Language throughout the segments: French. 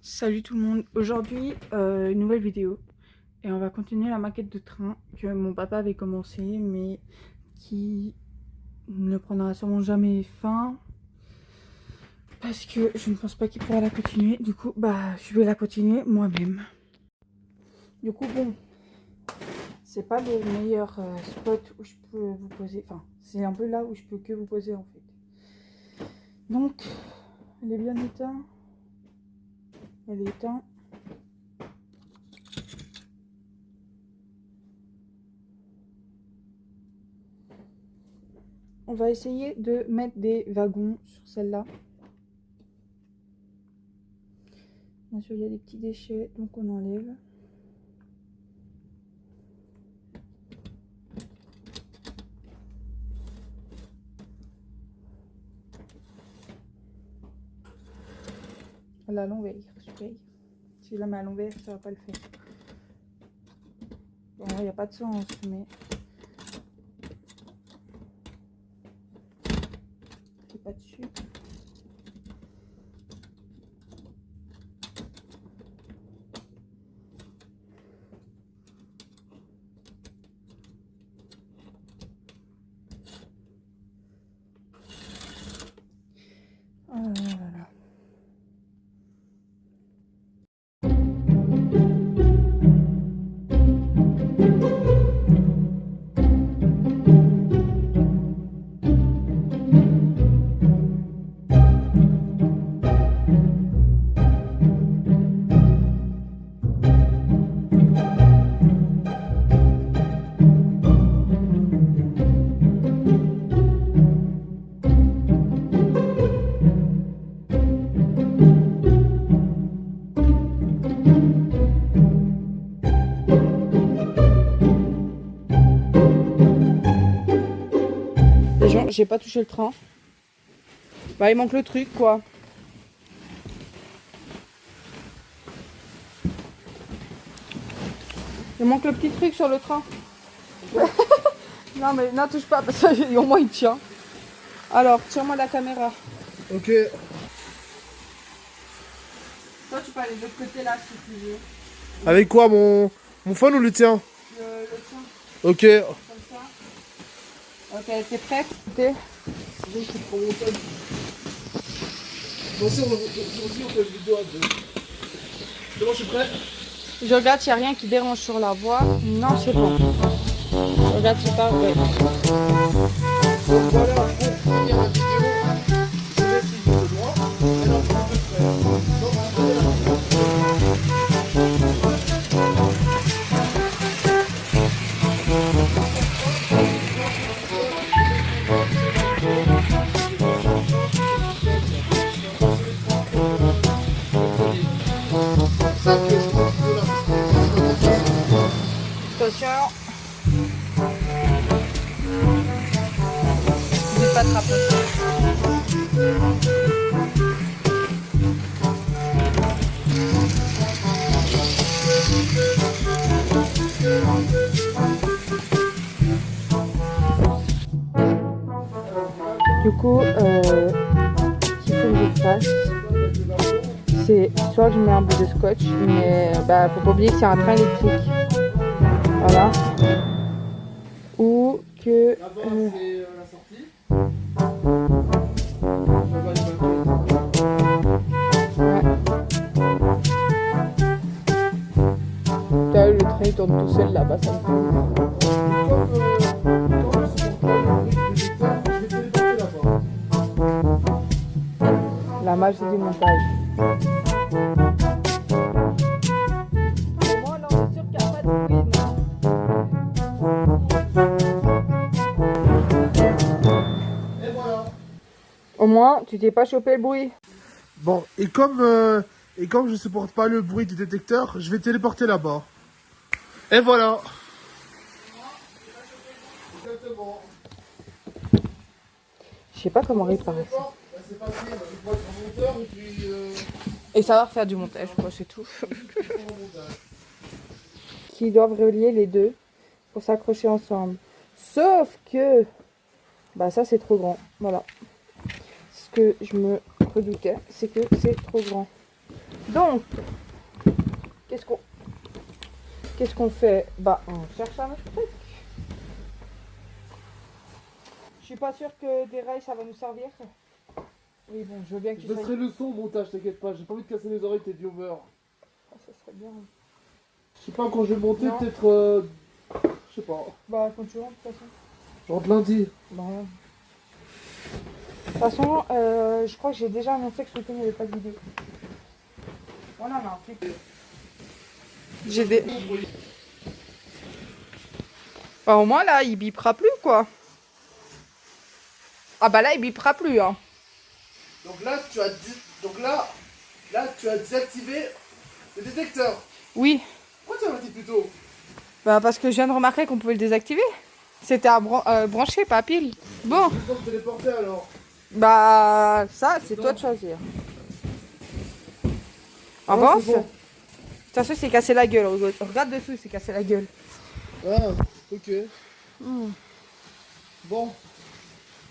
Salut tout le monde, aujourd'hui une nouvelle vidéo et on va continuer la maquette de train que mon papa avait commencé mais qui ne prendra sûrement jamais fin parce que je ne pense pas qu'il pourra la continuer. Du coup je vais la continuer moi-même. Du coup bon, c'est pas le meilleur spot où je peux vous poser, enfin c'est un peu là où je peux que vous poser en fait. Donc elle est bien éteinte, elle est éteinte. On va essayer de mettre des wagons sur celle-là. Bien sûr, il y a des petits déchets, donc on enlève. À l'envers, je paye. Si je la mets à l'envers, ça va pas le faire. Bon, il n'y a pas de sens, mais c'est pas dessus. Voilà. Les gens, j'ai pas touché le train. Bah, il manque le truc, quoi. Il manque le petit truc sur le train. Non, mais non, touche pas, parce qu'au moins il tient. Alors, tire-moi la caméra. Ok. Toi, tu peux aller de l'autre côté là si tu veux. Avec quoi, mon phone ou le tien? Le tien, Ok. comme ça. Ok, t'es prête? Attention, on fait une vidéo à deux. C'est bon, je suis prêt. Je regarde s'il n'y a rien qui dérange sur la voie. Non, c'est bon. Je regarde si pas. Ouais. Donc voilà, pour finir la vidéo, je vais essayer de droit. Et là, on fait un peu près. Donc, on fait la Attention. N'oublie pas de rapprocher. Du coup, ce qu'il faut que je fasse, c'est soit que je mets un bout de scotch, mais faut pas oublier que c'est un train électrique. Voilà. Ou que. Là-bas, c'est la sortie. Ouais. T'as vu, le train il tourne tout seul là-bas, ça me fait. La magie du montage. Au moins, là, on est sûr qu'il n'y a pas de bruit, non? Et voilà. Au moins, tu t'es pas chopé le bruit. Bon, et comme je supporte pas le bruit du détecteur, je vais téléporter là-bas. Et voilà. Exactement. Je sais pas comment réparer ça. C'est facile, il faut être un monteur et puis Et savoir faire du montage, quoi, c'est tout. Qui doivent relier les deux pour s'accrocher ensemble. Sauf que, ça c'est trop grand. Voilà. Ce que je me redoutais, c'est que c'est trop grand. Donc, qu'est-ce qu'on fait? Bah, on cherche un autre truc. Je suis pas sûre que des rails ça va nous servir. Oui, bon, je veux bien que tu Je sois. laisserai le son au montage, t'inquiète pas. J'ai pas envie de casser les oreilles tes viewers. Ah, ça serait bien. Je sais pas quand je vais monter, Non. peut-être. Je sais pas. Bah, quand tu rentres, de toute façon. Je rentre lundi. Bah, ouais. De toute façon, je crois que j'ai déjà annoncé que ce week-end il n'y avait pas de vidéo. Oh non, non, c'est que. J'ai des. Bah, au moins là, il bipera plus quoi. Ah bah là, il bipera plus hein. Donc là, tu as désactivé le détecteur. Oui. Pourquoi tu m'as dit plus tôt? Bah parce que je viens de remarquer qu'on pouvait le désactiver. C'était à brancher, pas à pile. Bon. Je vais te téléporter alors. Bah ça, c'est toi de choisir. Avance. C'est bon. Attention, c'est cassé la gueule. Regarde dessous, c'est cassé la gueule. Ah, ok. Bon.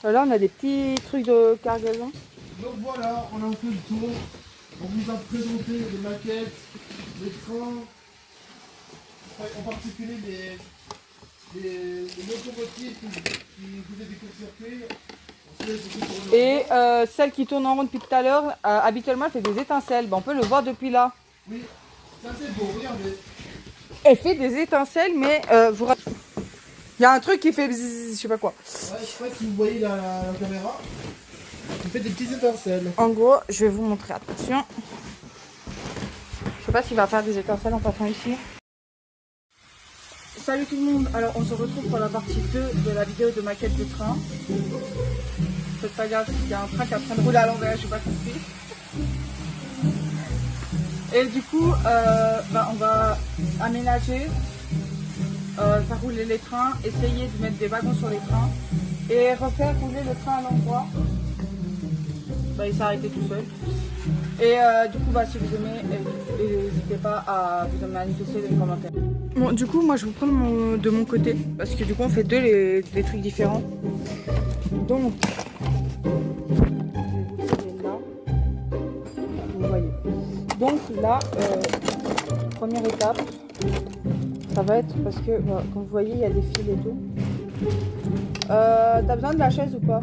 Là, on a des petits trucs de cargaison. Donc voilà, on a fait le tour. On vous a présenté les maquettes, les trains, en particulier les locomotives qui faisaient des courts-circuits. Et celle qui tourne en rond depuis tout à l'heure, habituellement, elle fait des étincelles. Bon, on peut le voir depuis là. Oui, ça c'est beau, regardez. Elle fait des étincelles, mais il y a un truc qui fait bzzz, je sais pas quoi. Ouais, je sais pas si vous voyez la caméra. Il fait des petites étincelles. En gros, je vais vous montrer. Attention. Je sais pas s'il va faire des étincelles en passant ici. Salut tout le monde. Alors, on se retrouve pour la partie 2 de la vidéo de maquette de train. Faites pas gaffe, il y a un train qui est en train de rouler à l'envers, je sais pas compris. Et du coup, on va aménager, faire rouler les trains, essayer de mettre des wagons sur les trains et refaire rouler le train à l'endroit. Bah, il s'est arrêté tout seul. Et du coup, si vous aimez, n'hésitez pas à vous manifester dans les commentaires. Bon, du coup, moi je vous prends de mon côté parce que du coup, on fait des trucs différents. Donc, je vais vous tirer là. Vous voyez. Donc là, première étape, ça va être parce que, comme vous voyez, il y a des fils et tout. T'as besoin de la chaise ou pas?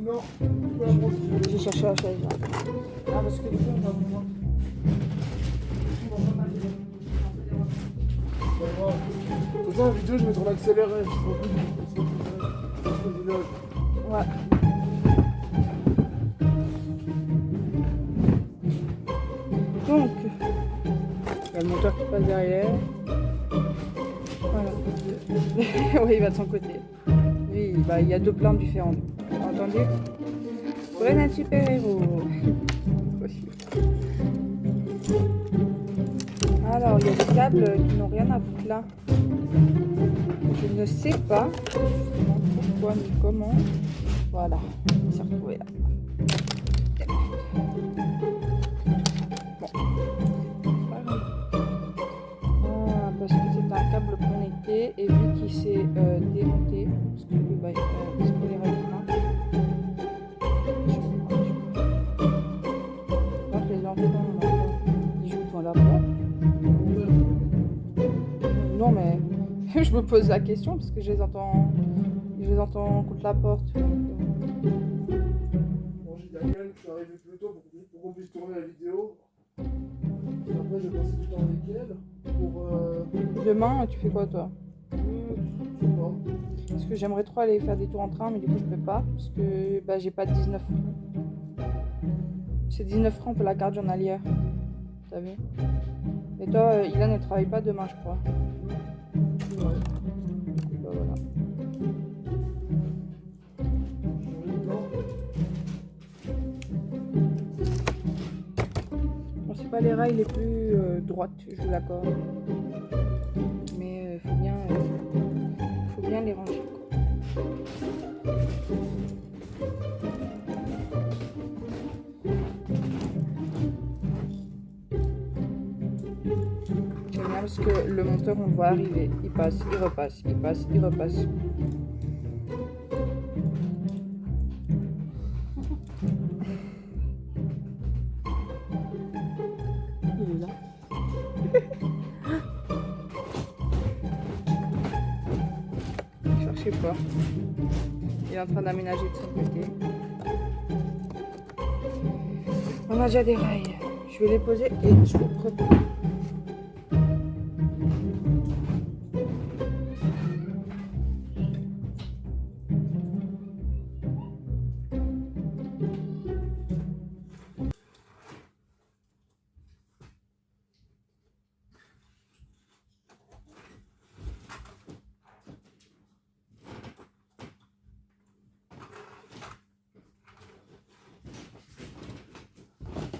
Non, J'ai cherché la chaise là. Ah, parce que du coup, on va voir. Comme ça, en vidéo, je vais mettre en accéléré. Ouais. Donc, il y a le moteur qui passe derrière. Voilà. Oui, il va de son côté. Oui, il y a deux plans différents. Entendu? Grenade super-héros. Alors, il y a des câbles qui n'ont rien à foutre là. Je ne sais pas justement pourquoi ni comment. Voilà, il s'est retrouvé là. Bon. Ah, parce que c'est un câble connecté et vu qu'il s'est démonté, parce que lui, il se met les règles. Les enfants, ils jouent devant la porte. Non mais je me pose la question parce que je les entends contre la porte. Bon, j'ai Daniel, je suis arrivé plus tôt pour qu'on puisse tourner la vidéo. Après, j'ai passé du temps avec elle pour. Demain, tu fais quoi toi? Je sais pas. Parce que j'aimerais trop aller faire des tours en train, mais du coup je peux pas parce que j'ai pas de 19 francs. C'est 19 francs pour la carte journalière. T'as vu? Et toi, Ilan ne travaille pas demain, je crois. Ouais. Bah, voilà. Bon, c'est pas les rails les plus droites, je vous l'accorde. Mais faut bien les ranger. J'aime bien parce que le monteur, on le voit arriver. Il passe, il repasse, il passe, il repasse. sais pas. Il est en train d'aménager de son côté. On a déjà des rails. Je vais les poser et je vous prépare.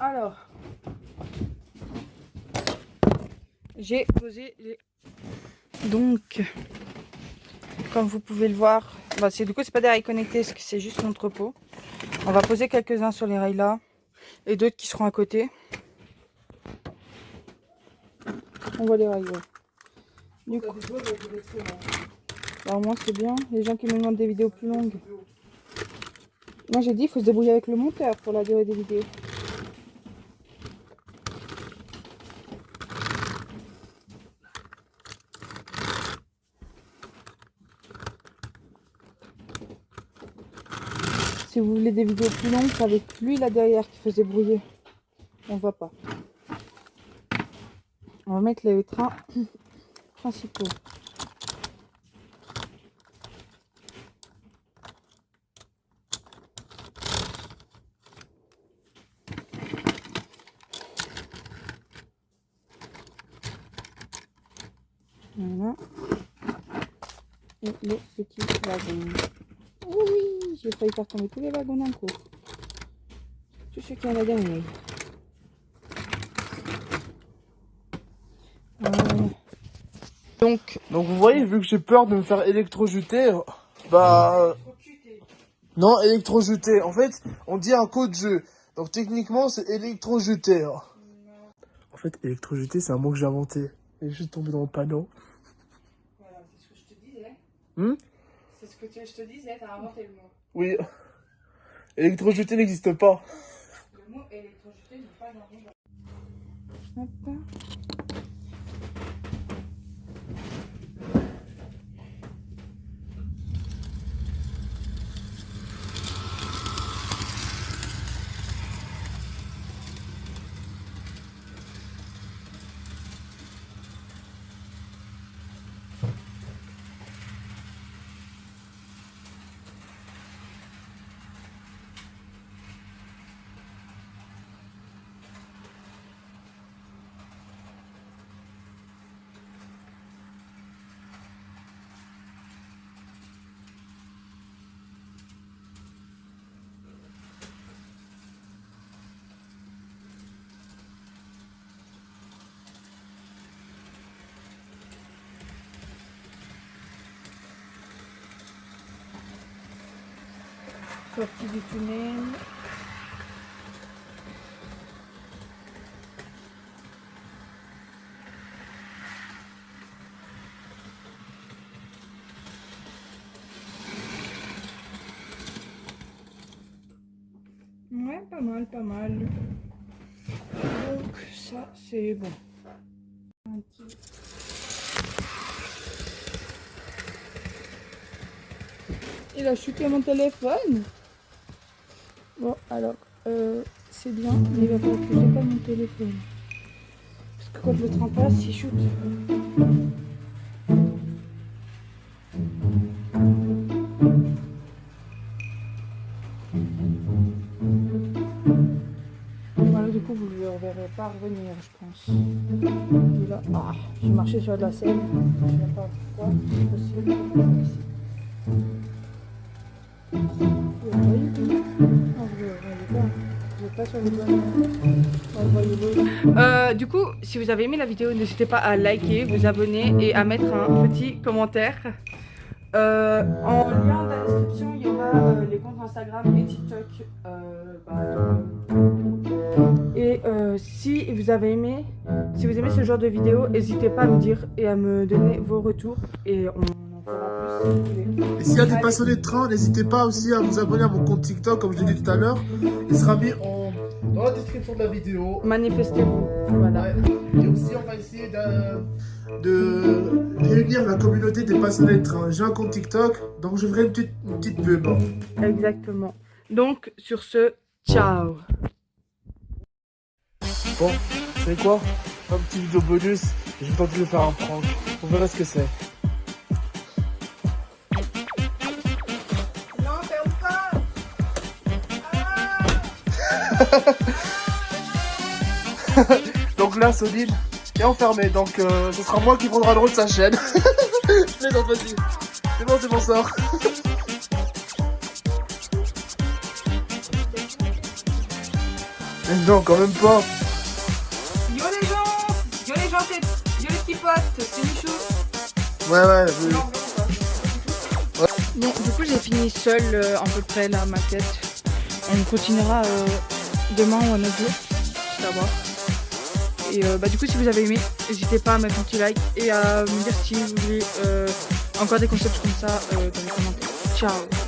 Alors, j'ai posé les... Donc, comme vous pouvez le voir, bah du coup c'est pas des rails connectés, c'est juste l'entrepôt. On va poser quelques-uns sur les rails là et d'autres qui seront à côté. On voit les rails. Ouais. Du coup, alors moi c'est bien. Les gens qui me demandent des vidéos plus longues. Moi j'ai dit il faut se débrouiller avec le monteur pour la durée des vidéos. Si vous voulez des vidéos plus longues, c'est avec lui là derrière qui faisait brouiller. On voit pas. On va mettre les trains principaux. Voilà. Et les petits wagons. Oui, j'ai failli faire tomber tous les wagons d'un coup. Tout ce qu'il y a là derrière. Donc vous voyez, vu que j'ai peur de me faire électrocuter, bah... Non, électrocuter. En fait, on dit un code jeu. Donc techniquement, c'est électrocuter. En fait, électrocuter, c'est un mot que j'ai inventé. Il est juste tombé dans le panneau. voilà, c'est ce que je te disais. C'est ce que je te disais, t'as inventé le mot. Oui. Électrocuter n'existe pas. Le mot électrocuté n'est pas dans le mot. Hop. Sortie du tunnel. Ouais, pas mal, pas mal. Donc ça, c'est bon. Il a chuté mon téléphone. Bon, alors, c'est bien, mais il va falloir que je décolle mon téléphone. Parce que quand le train passe, il chute. Voilà, du coup, vous ne le reverrez pas revenir, je pense. Et là, j'ai marché sur de la selle. Je ne sais pas pourquoi. C'est possible. Ici. Du coup, si vous avez aimé la vidéo, n'hésitez pas à liker, vous abonner et à mettre un petit commentaire. En lien dans la description, il y aura les comptes Instagram et TikTok. Et si vous avez aimé, si vous aimez ce genre de vidéo, n'hésitez pas à me dire et à me donner vos retours et on en fera plus si vous voulez. Et s'il y a des passionnés de train, n'hésitez pas aussi à vous abonner à mon compte TikTok, comme je l'ai dit tout à l'heure. Il sera mis en dans la description de la vidéo. Manifestez-vous. Voilà. Ouais. Et aussi, on va essayer de réunir la communauté des passionnés de train. J'ai un compte TikTok, donc je ferai une petite pub. Exactement. Donc, sur ce, ciao. Bon, c'est quoi? Un petit vidéo bonus. J'ai tenté de faire un prank. On verra ce que c'est. Non, ferme pas. Donc là, Solide est enfermé. Donc ce sera moi qui prendra le rôle de sa chaîne. Plaisante, vas-y. C'est bon, sort. Mais non, quand même pas. Yo les gens, yo les petits potes, c'est Michou. Ouais. Bon, du coup j'ai fini seul à peu près la maquette. On continuera demain ou un autre jour, savoir. Et du coup si vous avez aimé, n'hésitez pas à mettre un petit like et à me dire si vous voulez encore des concepts comme ça dans les commentaires. Ciao.